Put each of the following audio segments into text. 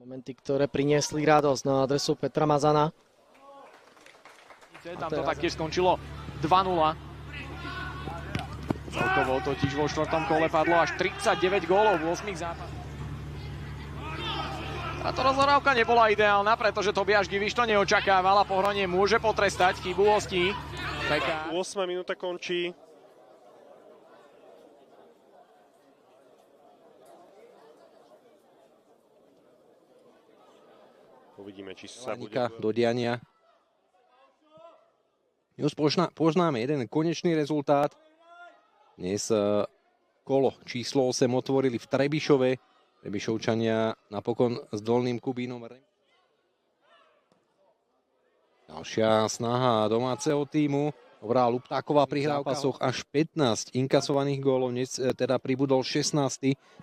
Momenty, ktoré priniesli radosť na adresu Petra Mazana. Tam to taktiež skončilo 2-0. Celkovo totiž vo štvrtom kole padlo až 39 gólov v 8 zápasoch. Táto rozhrávka nebola ideálna, pretože Tobiáš Giviš to neočakával a Pohronie môže potrestať chybu hostí. 8. minúta končí. Uvidíme, či sa bude do diania. Už poznáme jeden konečný rezultát. Dnes kolo číslo 8 otvorili v Trebišove. Trebišovčania napokon s Dolným Kubínom. Ďalšia snaha domáceho týmu. Dobrá Luptáková prihrávka. V zápasoch až 15 inkasovaných gólov. Dnes teda pribudol 16.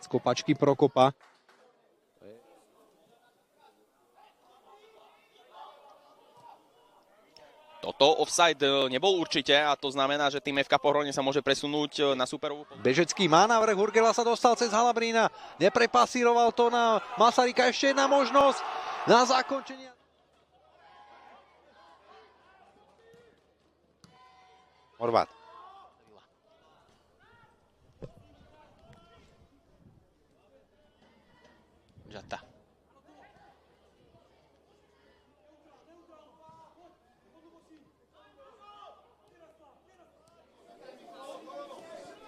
z kopačky Prokopa. Toto offside nebol určite a to znamená, že tým FK Pohronie sa môže presunúť na superovú. Bežecký má návrh, Hurgela sa dostal cez Halabrína, neprepasíroval to na Masarika, ešte jedna možnosť na zakončenie. Horvát. Žata.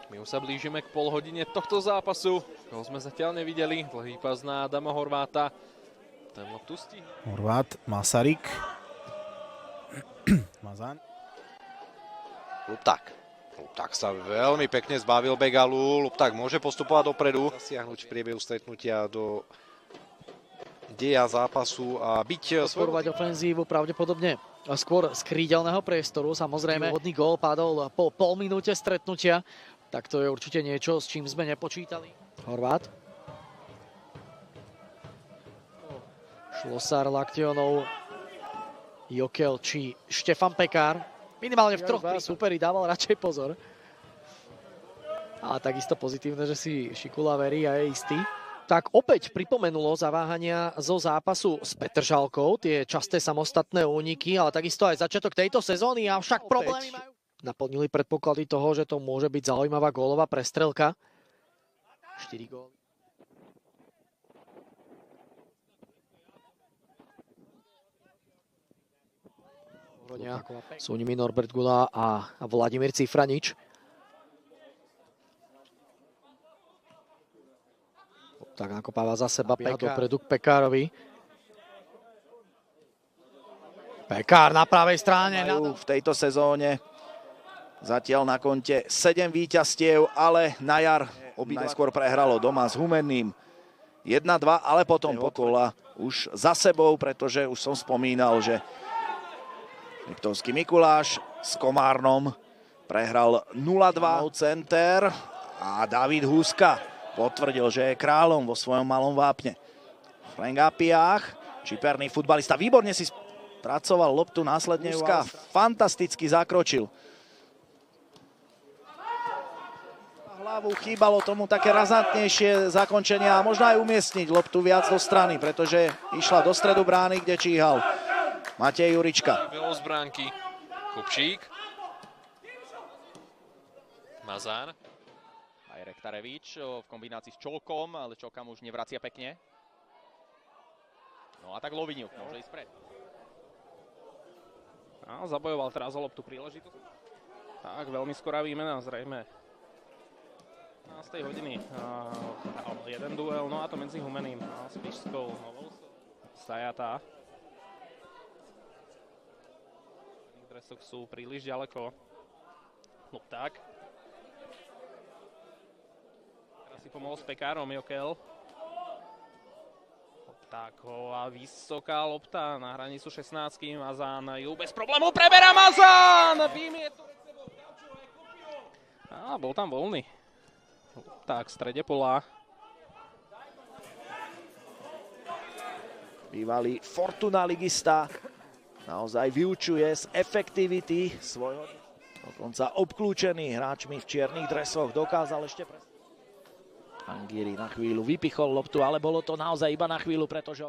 My už sa blížime k polhodine tohto zápasu. Koho sme zatiaľ nevideli. Dlhý pas na Adama Horváta. Ten loptu stihne. Horvát, Masaryk. Mazan. Lupták. Lupták sa veľmi pekne zbavil Begalu. Lupták môže postupovať dopredu. Zasiahnuť v priebehu stretnutia do deja zápasu a byť... Podporovať ofenzívu pravdepodobne skôr z krídelného priestoru. Samozrejme, hodný gól padol po pol minúte stretnutia. Tak to je určite niečo, s čím sme nepočítali. Horvát. Šlosár, Laktionov, Jokel či Štefan Pekár. Minimálne v troch pri superi dával radšej pozor. Ale takisto pozitívne, že si Šikula verí a je istý. Tak opäť pripomenulo zaváhania zo zápasu s Petržalkou, tie časté samostatné úniky, ale takisto aj začiatok tejto sezóny, avšak problémy majú. Naplnili predpoklady toho, že to môže byť zaujímavá gólová prestrelka. 4 góly. Sú nimi Norbert Gula a Vladimír Cifranič. Tak nakopáva za seba Pekár dopredu k Pekárovi. Pekár na pravej strane. V tejto sezóne zatiaľ na konte 7 víťazstiev, ale na jar najskôr prehralo doma s Humenným 1-2, ale potom pokola už za sebou, pretože už som spomínal, že Liptovský Mikuláš s Komárnom prehral 0-2 center a David Húska potvrdil, že je kráľom vo svojom malom vápne. Frank Apiach, čiperný futbalista, výborne si pracoval loptu, následne Húska fantasticky zakročil. Hlavu chýbalo tomu také razantnejšie zakončenie a možno aj umiestniť loptu viac do strany, pretože išla do stredu brány, kde číhal Matej Jurička. Bylo z bránky Kupčík. Mazán. Aj Rektarevič v kombinácii s Čolkom, ale Čolka už nevracia pekne. No a tak Loviniuk môže ísť pred. Zabojoval teraz o loptu príležitosť. Tak, veľmi skorá výmena, zrejme. 15. hodiny. Jeden duel, no a to medzi Humenným a Spišskou. Sajatá. V dresoch sú príliš ďaleko. Lupták. Teraz si pomohol s Pekárom Jokel. Luptáková vysoká lopta na hranicu 16. Mazán ju bez problémov preberá Mazán! Vymietu. Bol tam voľný. Tak, v strede pola. Bývalý Fortuna ligista naozaj vyučuje z efektivity svojho. Dokonca obklúčený hráčmi v čiernych dresoch dokázal ešte Angiri na chvíľu vypichol loptu, ale bolo to naozaj iba na chvíľu, pretože